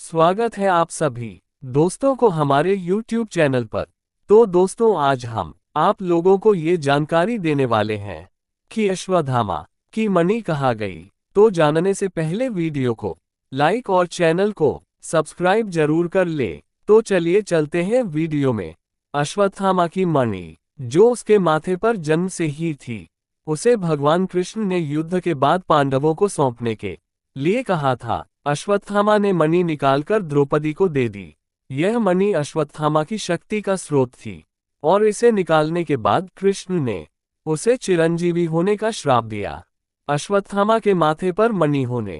स्वागत है आप सभी दोस्तों को हमारे YouTube चैनल पर। तो दोस्तों, आज हम आप लोगों को ये जानकारी देने वाले हैं कि अश्वत्थामा की मणि कहाँ गई। तो जानने से पहले वीडियो को लाइक और चैनल को सब्सक्राइब जरूर कर ले। तो चलिए चलते हैं वीडियो में। अश्वत्थामा की मणि, जो उसके माथे पर जन्म से ही थी, उसे भगवान कृष्ण ने युद्ध के बाद पांडवों को सौंपने के लिए कहा था। अश्वत्थामा ने मणि निकालकर द्रौपदी को दे दी। यह मणि अश्वत्थामा की शक्ति का स्रोत थी और इसे निकालने के बाद कृष्ण ने उसे चिरंजीवी होने का श्राप दिया। अश्वत्थामा के माथे पर मणि होने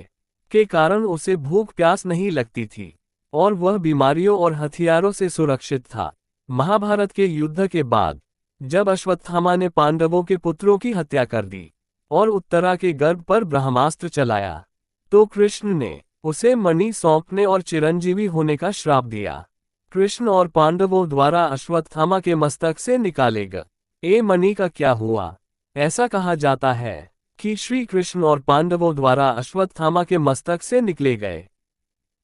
के कारण उसे भूख प्यास नहीं लगती थी और वह बीमारियों और हथियारों से सुरक्षित था। महाभारत के युद्ध के बाद जब अश्वत्थामा ने पांडवों के पुत्रों की हत्या कर दी और उत्तरा के गर्भ पर ब्रह्मास्त्र चलाया, तो कृष्ण ने उसे मणि सौंपने और चिरंजीवी होने का श्राप दिया। कृष्ण और पांडवों द्वारा अश्वत्थामा के मस्तक से निकाले गए मणि का क्या हुआ? ऐसा कहा जाता है कि श्री कृष्ण और पांडवों द्वारा अश्वत्थामा के मस्तक से निकले गए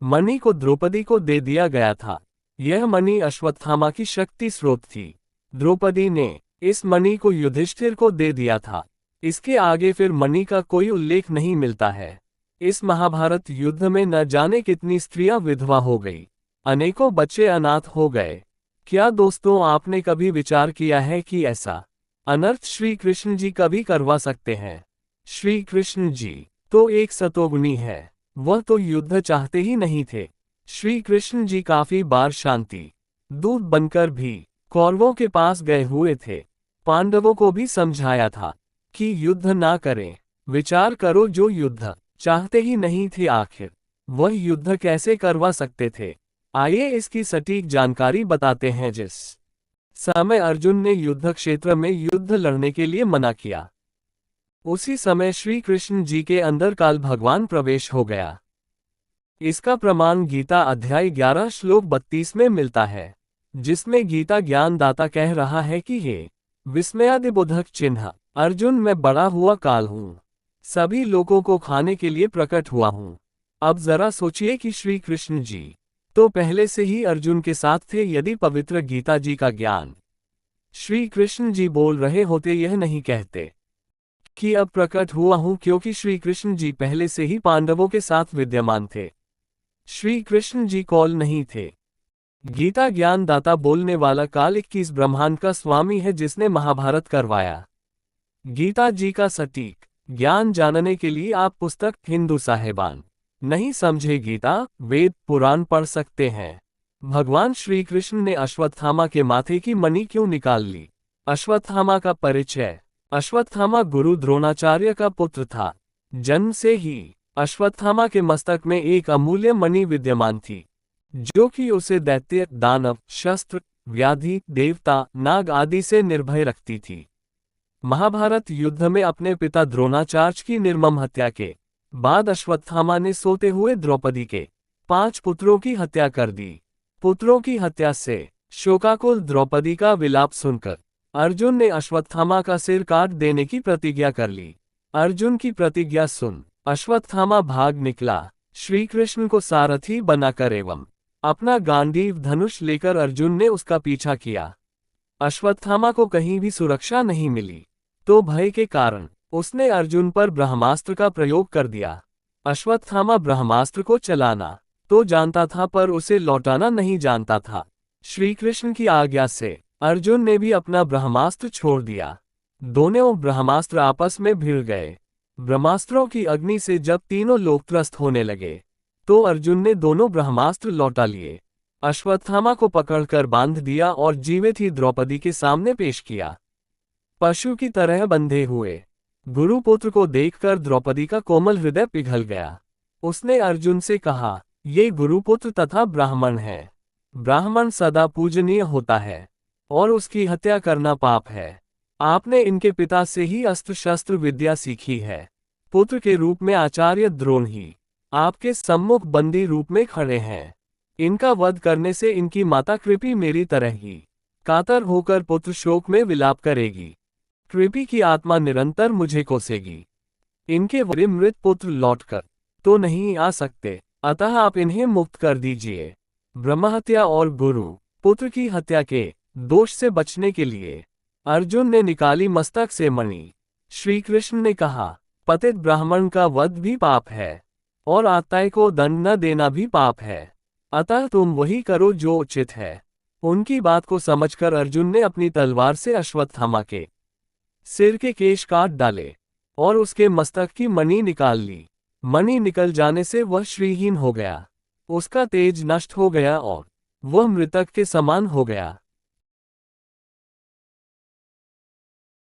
मणि को द्रौपदी को दे दिया गया था। यह मणि अश्वत्थामा की शक्ति स्रोत थी। द्रौपदी ने इस मणि को युधिष्ठिर को दे दिया था। इसके आगे फिर मणि का कोई उल्लेख नहीं मिलता है। इस महाभारत युद्ध में न जाने कितनी स्त्रियां विधवा हो गई, अनेकों बच्चे अनाथ हो गए। क्या दोस्तों, आपने कभी विचार किया है कि ऐसा अनर्थ श्री कृष्ण जी कभी करवा सकते हैं? श्री कृष्ण जी तो एक सतोगुणी है, वह तो युद्ध चाहते ही नहीं थे। श्री कृष्ण जी काफी बार शांति दूत बनकर भी कौरवों के पास गए हुए थे। पांडवों को भी समझाया था कि युद्ध ना करें। विचार करो, जो युद्ध चाहते ही नहीं थे, आखिर वह युद्ध कैसे करवा सकते थे? आइए इसकी सटीक जानकारी बताते हैं। जिस समय अर्जुन ने युद्ध क्षेत्र में युद्ध लड़ने के लिए मना किया, उसी समय श्री कृष्ण जी के अंदर काल भगवान प्रवेश हो गया। इसका प्रमाण गीता अध्याय 11 श्लोक 32 में मिलता है, जिसमें गीता ज्ञानदाता कह रहा है कि हे विस्मयादिबोधक चिन्ह अर्जुन, मैं बड़ा हुआ काल हूँ, सभी लोगों को खाने के लिए प्रकट हुआ हूँ। अब जरा सोचिए कि श्री कृष्ण जी तो पहले से ही अर्जुन के साथ थे। यदि पवित्र गीता जी का ज्ञान श्री कृष्ण जी बोल रहे होते, यह नहीं कहते कि अब प्रकट हुआ हूँ, क्योंकि श्री कृष्ण जी पहले से ही पांडवों के साथ विद्यमान थे। श्री कृष्ण जी कौल नहीं थे। गीता ज्ञानदाता बोलने वाला काल 21 ब्रह्मांड का स्वामी है, जिसने महाभारत करवाया। गीता जी का सटीक ज्ञान जानने के लिए आप पुस्तक हिंदू साहेबान नहीं समझे गीता वेद पुराण पढ़ सकते हैं। भगवान श्री कृष्ण ने अश्वत्थामा के माथे की मणि क्यों निकाल ली? अश्वत्थामा का परिचय। अश्वत्थामा गुरु द्रोणाचार्य का पुत्र था। जन्म से ही अश्वत्थामा के मस्तक में एक अमूल्य मणि विद्यमान थी, जो कि उसे दैत्य, दानव, शस्त्र, व्याधि, देवता, नाग आदि से निर्भय रखती थी। महाभारत युद्ध में अपने पिता द्रोणाचार्य की निर्मम हत्या के बाद अश्वत्थामा ने सोते हुए द्रौपदी के 5 पुत्रों की हत्या कर दी। पुत्रों की हत्या से शोकाकुल द्रौपदी का विलाप सुनकर अर्जुन ने अश्वत्थामा का सिर काट देने की प्रतिज्ञा कर ली। अर्जुन की प्रतिज्ञा सुन अश्वत्थामा भाग निकला। श्री कृष्ण को सारथी बनाकर एवं अपना गांडीव धनुष लेकर अर्जुन ने उसका पीछा किया। अश्वत्थामा को कहीं भी सुरक्षा नहीं मिली, तो भय के कारण उसने अर्जुन पर ब्रह्मास्त्र का प्रयोग कर दिया। अश्वत्थामा ब्रह्मास्त्र को चलाना तो जानता था, पर उसे लौटाना नहीं जानता था। श्री कृष्ण की आज्ञा से अर्जुन ने भी अपना ब्रह्मास्त्र छोड़ दिया। दोनों ब्रह्मास्त्र आपस में भिड़ गए। ब्रह्मास्त्रों की अग्नि से जब तीनों लोग त्रस्त होने लगे, तो अर्जुन ने दोनों ब्रह्मास्त्र लौटा लिए। अश्वत्थामा को पकड़कर बांध दिया और जीवित ही द्रौपदी के सामने पेश किया। पशु की तरह बंधे हुए गुरुपुत्र को देखकर द्रौपदी का कोमल हृदय पिघल गया। उसने अर्जुन से कहा, ये गुरुपुत्र तथा ब्राह्मण है। ब्राह्मण सदा पूजनीय होता है और उसकी हत्या करना पाप है। आपने इनके पिता से ही अस्त्र शस्त्र विद्या सीखी है। पुत्र के रूप में आचार्य द्रोण ही आपके सम्मुख बंदी रूप में खड़े हैं। इनका वध करने से इनकी माता कृपि मेरी तरह ही कातर होकर पुत्र शोक में विलाप करेगी। कृपि की आत्मा निरंतर मुझे कोसेगी। इनके मृत पुत्र लौटकर तो नहीं आ सकते। अतः आप इन्हें मुक्त कर दीजिए। ब्रह्महत्या और गुरु पुत्र की हत्या के दोष से बचने के लिए अर्जुन ने निकाली मस्तक से मणि। श्री कृष्ण ने कहा, पतित ब्राह्मण का वध भी पाप है और आत्ताई को दंड न देना भी पाप है, अतः तुम वही करो जो उचित है। उनकी बात को समझकर अर्जुन ने अपनी तलवार से अश्वत्थामा के सिर के केश काट डाले और उसके मस्तक की मणि निकाल ली। मणि निकल जाने से वह श्रीहीन हो गया, उसका तेज नष्ट हो गया और वह मृतक के समान हो गया।